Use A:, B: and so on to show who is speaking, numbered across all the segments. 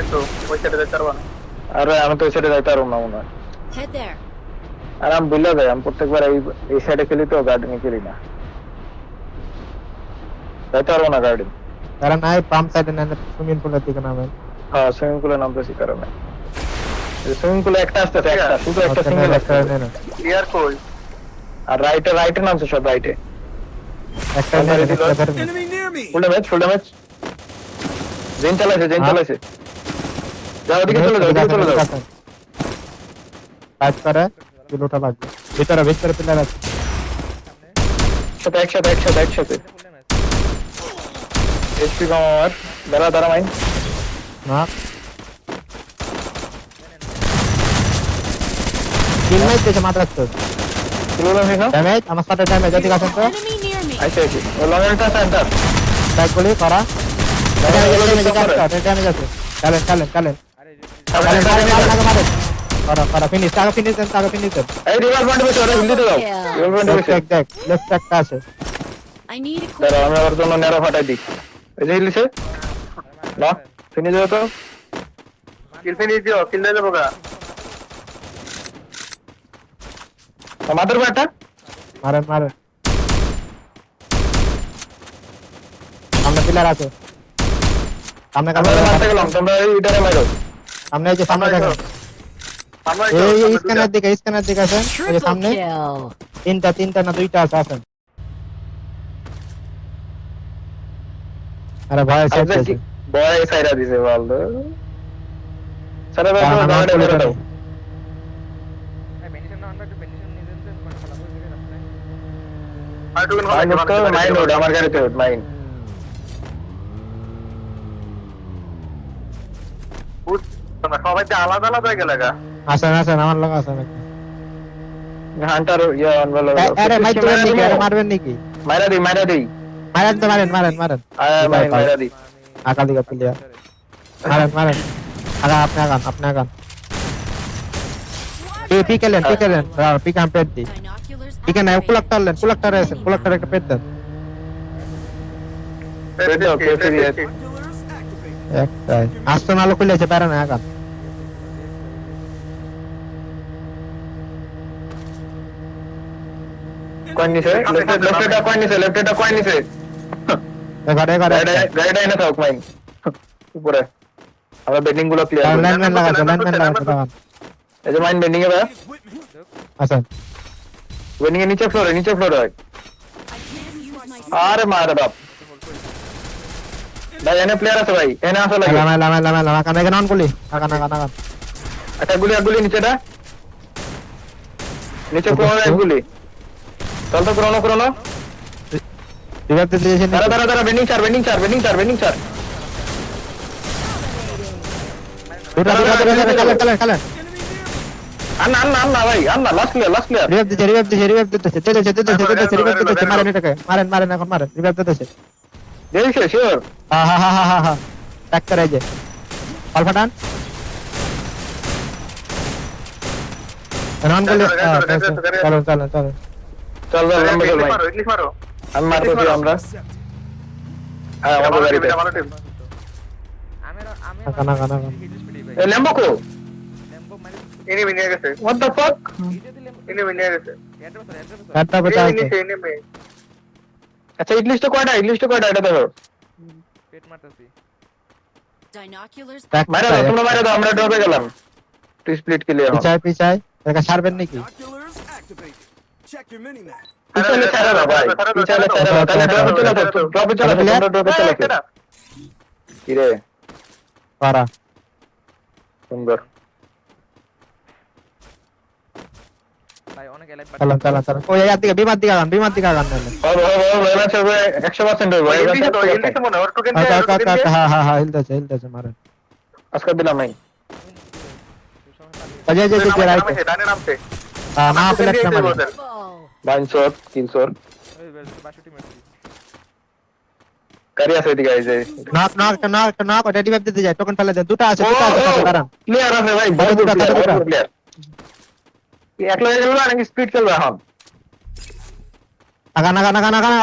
A: কিন্তু ওই সাইডে যেতে পারবো না।
B: আরে আমি তো ওই সাইডে যাইতে পারবো না মনে হয়।
C: Head there.
B: আর আমি ভুলে যাই, আমি প্রত্যেকবার এই সাইডে খেলি তো, গার্ডেনে খেলি না, যাইতে পারবো না গার্ডেন।
D: তারা নাই পাম্প সাইডে না, সুইমিং পুলের দিকে নামেন।
B: হ্যাঁ সুইমিং পুলে নামতেছি কারণে সুইমিং পুলে একটা আসতেছে, একটা শুধু একটা
D: ওখানে
B: সিঙ্গেল
D: একটা
B: আসতেছে।
D: নেন,
A: ক্লিয়ার কই?
B: আর রাইটে নামছে সব, রাইটে
D: একটা নেন, একটা ধরে নেন।
B: ফুল ড্যামেজ জেন চালাইছে যাও ওদিকে চলে যাও, ওদিকে চলে যাও।
D: কাজ করে কিলোটা লাগবে। ভিতরে প্লেয়ার আছে।
B: একসাথে এইচপি কম আমার। দাঁড়া মাইন
D: না কিল নাই দিয়েছে মাত্র তো।
B: কিলো হই না
D: ড্যামেজ আমার সাথে ড্যামেজ যদি কাছেন তো
C: Enemy near me.
B: আইছে ও লং এন্টার সেন্টার
D: ব্যাক গুলি করা। ড্যামেজ আছে। চালেন। করা ফিনিশ দেন।
B: এই রিভার পয়েন্ট বসে ওরে হিল দিতে দাও। রিভার পয়েন্ট বসে
D: লেফট একটা আছে।
C: I need
B: দাঁড়া
C: equipment.
B: আমি ওর জন্য নেড়া ফাটাই দিই। এই যে হিলছে না ফিনিশ হয়ে তো
A: কিল ফিনিশ দিও, কিল দিয়ে দেবো গা।
B: আমাদের ব্যাটা
D: মারেন সামনে পিলার আছে। সামনে
B: আমরা মারতে গেলাম, তোমরা এই ইটারে মারো।
D: সামনে এই যে সামনে দেখেন।
A: আমরা
D: এই স্ক্যানার দিকে আছেন। এই যে
C: Triple
D: সামনে
C: kill.
D: তিনটা না দুইটা আছে আছেন। আরে ভাই সেট আছে।
B: বয় সাইরা দিছে বলদো। সারা
D: না,
B: দাও
D: না,
B: গাড়ি
D: না,
B: মেরে দাও। মাইন রোড আমার গাড়িতে মাইন।
A: সবাই যে আলাদা হয়ে গেলে গা।
D: আছেন আমার লোক আছেন।
B: হান্টার ইয়া অনবল।
D: আরে মারবেন নাকি?
B: মাইরা দেই
D: মারেন।
B: মাইরা দেই।
D: আকাল দিকে প্লেয়ার। মারেন। আপনি আগান। পিকেলেন। পিক আম পেট দি।
C: Binoculars.
D: পিকে নাই কুলাকটার আছেন। কুলাকটার একটা পেট দেন। একটাই। আসতো নালো খুলেছে পারে না আগান।
B: কোন নিছে লেফটটা কোন নিছে
D: ঘরে
B: গাড়িটা এনে থাক মাইন উপরে। আমরা বেন্ডিং গুলো ক্লিয়ার করি।
D: লাইনম্যান লাগান।
B: এই যে মাইন বেন্ডিং এ ভাই
D: আছেন।
B: বেন্ডিং এর নিচে ফ্লোরে হয়।
C: I can't use my
B: আরে মার বাপ ভাই, এনে প্লেয়ার আছে ভাই, এনে আসা লাগে।
D: লামা কানে কেন অন করলি? আগান।
B: একটা গুলি নিচেটা নিচে কোন এক গুলি চল তো ক্রোনো
D: রিভাইভ দিতে দিয়েছেন।
B: দাঁড়া বেন্ডিং চার
D: দুটা খেলেন।
B: আন্না ভাই আন্না লাস্ট প্লেয়ার
D: রিভাইভ দিতেছে। মারেন এটাকে। মারেন এখন মারেন। রিভাইভ দিতেছে।
B: দেখছে শিওর।
D: হ্যাঁ। ডাক্তার এই যে অল্প টান। রান করলে চলো।
B: চল লম্বা চল ভাই,
A: ইংলিশ মারো।
B: আমি মারতেছি আমরা। হ্যাঁ আমাদের গাড়িতে
A: ভালো টিম।
D: কানা
B: এই ল্যাম্বো কো
A: এনিমি নিয়ে গেছে।
B: What the fuck.
A: এনিমি নিয়ে গেছে।
D: একটা বেটা আছে।
A: এনিমি।
B: আচ্ছা ইংলিশটা কয়টা এটা দেখো।
C: binoculars.
B: মারা দাও, তোমরা মারা দাও, আমরা ড্রপে গেলাম। টু স্প্লিট ক্লিয়ার হবে।
D: পিছাই এটা ছাড়বেন নাকি?
B: পিছালে ছাড়া দাও ভাই, পিছালে ছাড়া দাও, তাহলে ড্রপে চলে তোমরা ড্রপে চলে কি রে
D: পারা
B: সুন্দর।
D: চালান। ওই এর দিকে বিমার দিকে আগান নাহলে।
B: হবে 100% হবে।
A: ইংলিশে মনে ওর টোকেন
D: হ্যাঁ হিলতেছে মারেন।
B: আজকে দিলাম নাই।
D: যে রাইট
A: ডানে নামছে।
D: না আপনি একটা মারেন।
B: বাইন শট কিল শট কারি আছে এদিকে এই যে
D: নক ওটা রিভাইভ দিতে যায়। টোকেন ফেলে দেন। দুটো আছে দাঁড়ান।
B: ক্লিয়ার আছে ভাই,
D: দুটা,
B: ক্লিয়ার। এক লগে গেল নাকি স্পিড খেলবে এখন?
D: আগান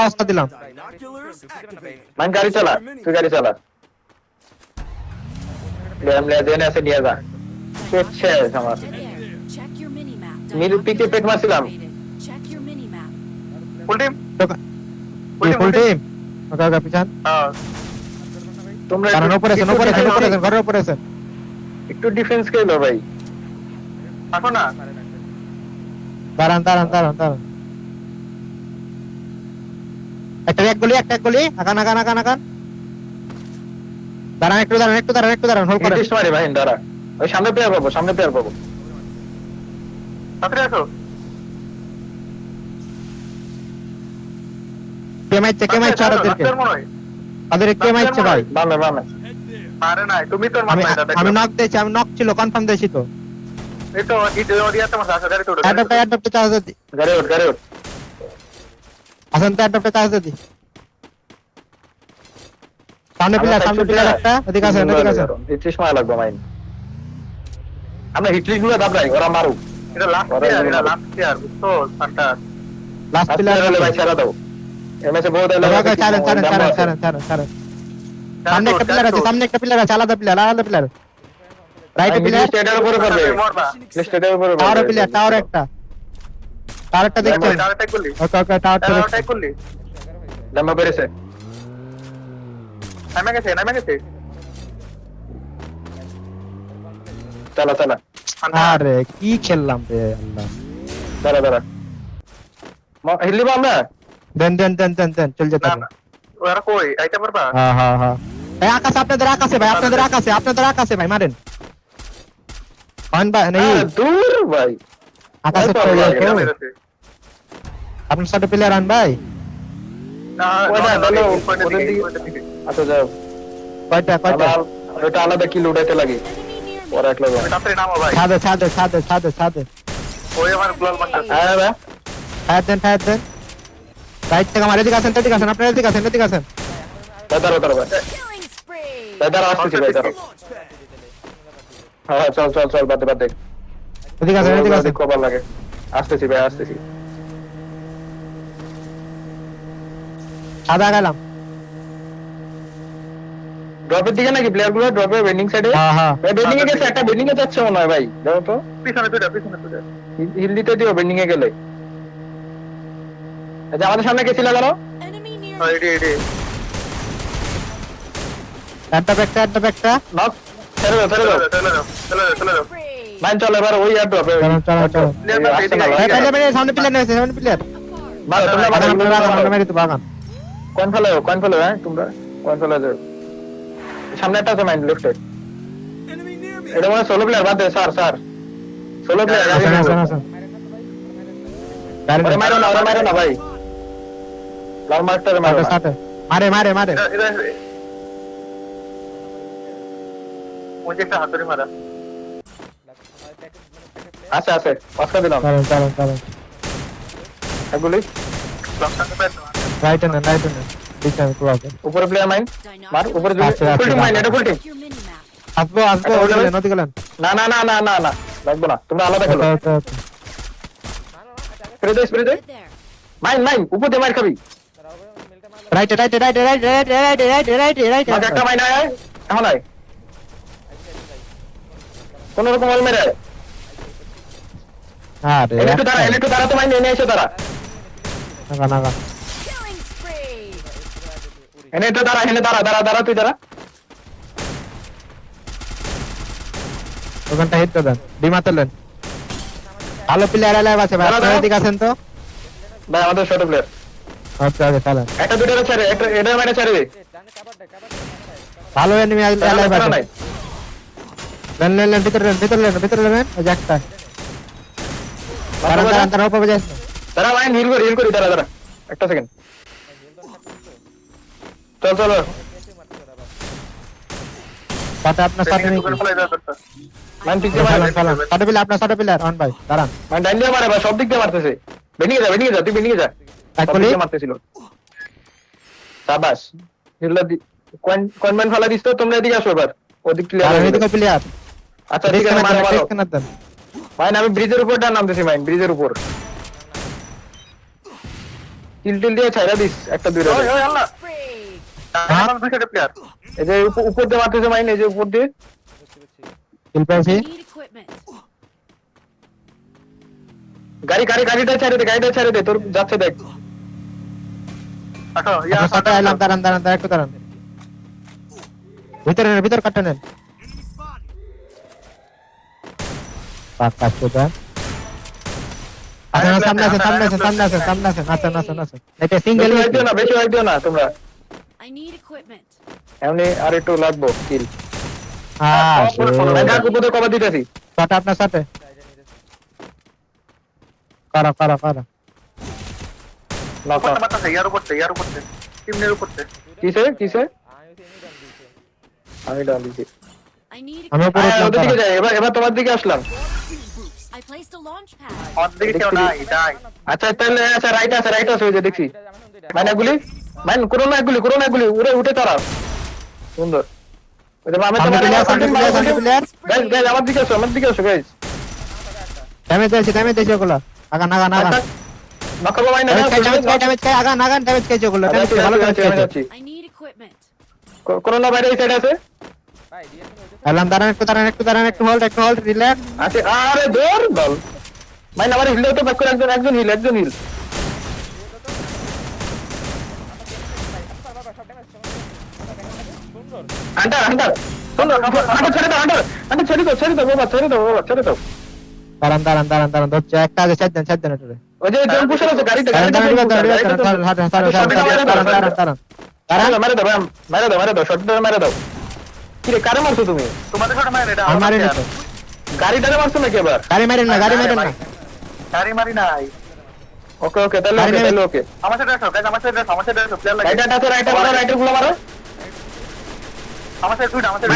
D: অবস্থা দিলাম।
B: মান গাড়ি চালা, তুই গাড়ি চালা। লেমলে দেনে আছে নিয়ে যা পেট শেষ আমার
C: Head there. Check your mini-map.
B: মিরু পিকে পেট মারছিলাম
C: Check your mini-map.
A: Full team
D: full team okay okay পিছন
A: হ্যাঁ
B: তোমরা
D: কারণ উপরে আছেন উপরে আছেন উপরে আছেন ঘরের উপরে আছেন
B: একটু ডিফেন্স খেলো ভাই
A: থাকো না
D: দাঁড়ান দাঁড়ান দাঁড়ান দাঁড়ান একটা এক গুলি আকান আকান আকান আকান দাঁড়ান একটু দাঁড়ান হোল্ড করেন
B: হিট মারি ভাই দাঁড়া ওই সামনে পেয়ার পাবো
A: তাড়াতাড়ি আসো
D: কে মারছে ওদেরকে
A: ডাক্তার মনে হয়
D: ওদের কে মারছে ভাই
B: বামে
A: আরে নাই তুমি তোর
D: আমি
A: মাথা এটা দেখো
D: আমি নক ছিল কনফার্ম দিয়েছি তো
A: এই তো ওডিয়াতে মাথা আছে গাড়ি তো
D: অ্যাডপ্ট চার্জ দি
B: গাড়ি ওঠ
D: আসেন তো অ্যাডপ্ট চার্জ দি সামনে পিলার একটা এদিকে আসেন
B: হিট সময় লাগবে মাইন আমরা হিটলিস্ট গুলো দাবড়াই ওরা মারুক
A: এটা লাস্ট ইয়ার বুঝছো সানটা
D: লাস্ট পিলার
B: হলে ভাই ছেড়ে দাও এমএসএ বহুত এলো
D: ছাড়েন সামনে একটা পিলার আছে আলাদা পিলার রাইট পিলার
B: স্টেডের উপরে করবে
A: মরবা
B: স্টেডের উপরে
D: টাওয়ার একটা দেখছেন
A: টাওয়ারটা করলি
D: ওকে টাওয়ারটা
A: টাওয়ারটা করলি
B: লম্বা বেরেছে
A: নামে গেছে
B: চলা
D: আরে কি খেললাম রে আল্লাহ
B: দাঁড়া হিল্লি আমরা
D: দেন চল যেতে
A: না ওরা কই আইতে পারবা
D: হ্যাঁ এই আকাশ আপনাদের আকাশে ভাই মারেন অন ভাই নেই
B: দূর ভাই
D: আকাশে
B: তো
D: পড়ে
B: লাগে,
D: গেছে আপনার সাথে প্লেয়ার আন ভাই
A: না
B: আচ্ছা যাও
D: কয়টা
B: ওটা আলাদা কি লুটাইতে লাগে ওরা একলা যাও
A: তাড়াতাড়ি নামো ভাই
D: ছাদে
A: ওই আমার গ্লোয়াল মারতেছে
B: হ্যাঁ ভাই
D: ফায়ার দেন রাইট থেকে আমার এদিকে আসেন আপনারা এদিকে আসেন
B: দাঁড়া ভাই
C: Killing spree.
B: দাঁড়া আসতেছি ভাই দাঁড়া হ্যাঁ চল বাদ দে
D: এদিকে আসেন
B: কবার লাগে আসতেছি
D: সাদা গেলাম
B: ড্রপের দিকে নাকি প্লেয়ার গুলো ড্রপে বেন্ডিং সাইডে
D: হ্যাঁ
B: ভাই বেন্ডিং এ গেছে একটা বেন্ডিং এ যাচ্ছে মনে হয় ভাই যাও তো
A: পিছনে দুইটা
B: হিল দিতে দিও বেন্ডিং এ গেলে আচ্ছা আমাদের সামনে গেছিল কেন
C: Enemy near
A: হ্যাঁ
C: me.
A: এডি
D: একটা
B: নক ছেড়ে দাও
A: চলে যাও
C: Spree.
B: মাইন চল এবার ওই আর ড্রপে
D: চলো সামনে প্লেয়ার
B: মারো তোমরা মারো
D: মেরে তো বাগান
B: কোন ফেলো হ্যাঁ তোমরা কোন ফেলো যাও সামনে একটা আছে মাইন লেফটে এটা মানে সোলো প্লেয়ার বাদ দে স্যার সোলো প্লেয়ার ওরে মারো না ভাই লাল মাস্টার মারো না।
D: মারে
A: ওই যে একটা হাতুড়ি মারা
B: আছে পাঁচটা দিলাম
D: চলো
B: এগুলি
A: লকটাকে পেট
D: রাইট এন্ড পিছনে তো আছে
B: উপরে প্লেয়ার মাইন মার উপরে
D: আচ্ছা,
B: ফুল টিম মাইন এটা full team
C: Check your mini-map.
D: আসবো নদী গেলেন
B: না লাগবো না তোমরা আলাদা খেলো স্প্রে দে
C: Head there.
B: মাইন উপর দিয়ে মার খাবি
D: রাইট
B: মাঝে একটা মাইন আয় এখন আয় কোন রকম অল মেরে
D: আরে
B: এনে একটু দাঁড়া তো মাইন এনে এসে দাঁড়া
D: নাগা
C: Killing spree.
B: এনে একটু দাঁড়া তুই দাঁড়া
D: ওখানটা হিট দেন ডিমাতেলেন ভালো প্লেয়ার লাইভ আছে ভাই আপনারা এদিকে আছেন তো
B: ভাই আমাদের ছোট প্লেয়ার
D: আচ্ছা চালেন
B: একটা দুটো ছেড়ে এটা মানে ছেড়ে দে
D: ভালো এনিমি লাইভ আছে লেন ভিতরে লেন ওই যে একটা দাঁড়ান উপরে যান
B: দাঁড়া মাইন হিল করি দাঁড়া একটা সেকেন্ড চল
D: সাথে আপনার সাথে নেই
B: মাইন পিছে মারে
D: সাথে প্লেয়ার অন ভাই দাঁড়ান
B: মাইন ডাইন দিয়ে মারে ভাই সব দিক দিয়ে মারতেছে বেনিয়ে যা তুই বেনিয়ে যা
D: একলি
B: মারতেছিল শাবাশ হিল্লা দি কোন ফলা দিছ তো তোমরা এদিকে আসো এবার ওদিক
D: এদিকে প্লেয়ার
B: আচ্ছা ঠিক আছে মারো
D: দেন
B: মাইন আমি ব্রিজের উপর নামতেছি ব্রিজের উপর টিল দিয়ে ছাইরা দিস একটা দুইটা
A: ওই আল্লাহ
C: Spree.
A: আমার দুইটা প্লেয়ার
B: এই যে উপর দিয়ে মারতেছে মাইন এই যে উপর দিয়ে
D: কিল পেয়েছি
C: Need equipment.
B: গাড়িটা ছেড়ে দে তোর যাচ্ছে দেখ
A: আসো
D: আপনার সাথে এলাম দাঁড়ান একটু দাঁড়ান ভিতর কাটটা নেন পাক দেন আপনারা সামনে আছেন এটা সিঙ্গেল
B: বেশি ওয়াইড দিও না তোমরা
C: I need equipment.
B: এমনি আর একটু লাগবো কিল
D: হ্যাঁ
B: মেঘা কুপুতে কভার দিতেছি
D: সাথে আপনার সাথে কারা
B: নক
A: মারতেছে ইয়ার উপরতে টিমের উপরতে
B: কিসে আমি ডালিছি
C: I need
D: আমি
C: equipment.
D: উপরে
B: ওদের দিকে যাই এবার তোমার দিকে আসলাম
C: I placed a launch pad.
A: অর্ধেক কেউ নাই যাই
B: আচ্ছা তাহলে আচ্ছা রাইট আছে ওই যে দেখছি করোনা গুলি উঠে তারা সুন্দর ওই যে আমি
D: সামনে
B: তোমার
D: প্লেয়ার
B: গাইস আমার দিকে আসো গাইস
D: ড্যামেজ দিয়েছে ওগুলো আগা
B: নকবা মাইনা
D: ড্যামেজ খাই আগা ড্যামেজ খাইছে ওগুলো ড্যামেজ ভালো ড্যামেজ খাইছে
C: I need equipment.
B: করোনা বাইরে এই সাইডে আছে
D: এলাম দাঁড়ান একটু হোল্ড রিল্যাক্স
B: আছে আরে দৌড় বল মাইনা আমার হিল তো ব্যাক করে একজন হিল আন্ডার সুন্দর আন্ডার ছেড়ে দাও
D: দাঁড়ান ধরছে একটা আছে সাইড দেন একটু
B: ওই যে জন পুষার আছে গাড়িতে মেরে দাও শটটা মেরে দাও কি রে কারে মারছো তুমি
A: তোমাদের সাথে মারেন এটা
D: মারি না
B: গাড়িটারে মারছো নাকি এবার
D: গাড়ি মারেন না
A: গাড়ি মারি নাই
B: ওকে তাহলে ওকে
A: আমার সাথে আসো গাইস আমার সাথে আসো প্লেয়ার লাগে
B: রাইটারটা আছে রাইটার গুলো মারো
A: আমার সাথে শুট আমার সাথে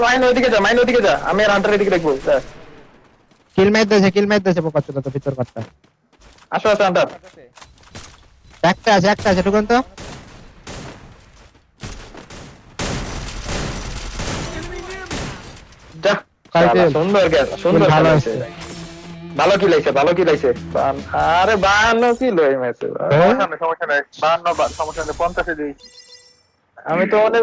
B: মাইন ওইদিকে যা আমি আর হান্টার এদিকে দেখবো
D: কিল মেট দেছে পোকা চোদা তো ভিতর কাটটা
B: আসো হান্টার
D: একটা আছে ঢুকুন তো
B: যা সুন্দর
D: ভালো
B: আছে ভালো কি লাইছে আরে 52 কিলো এই ম্যাচে
A: সমস্যা নাই 52 সমস্যা নেই 50 এ দিই
B: আমি তো অনেক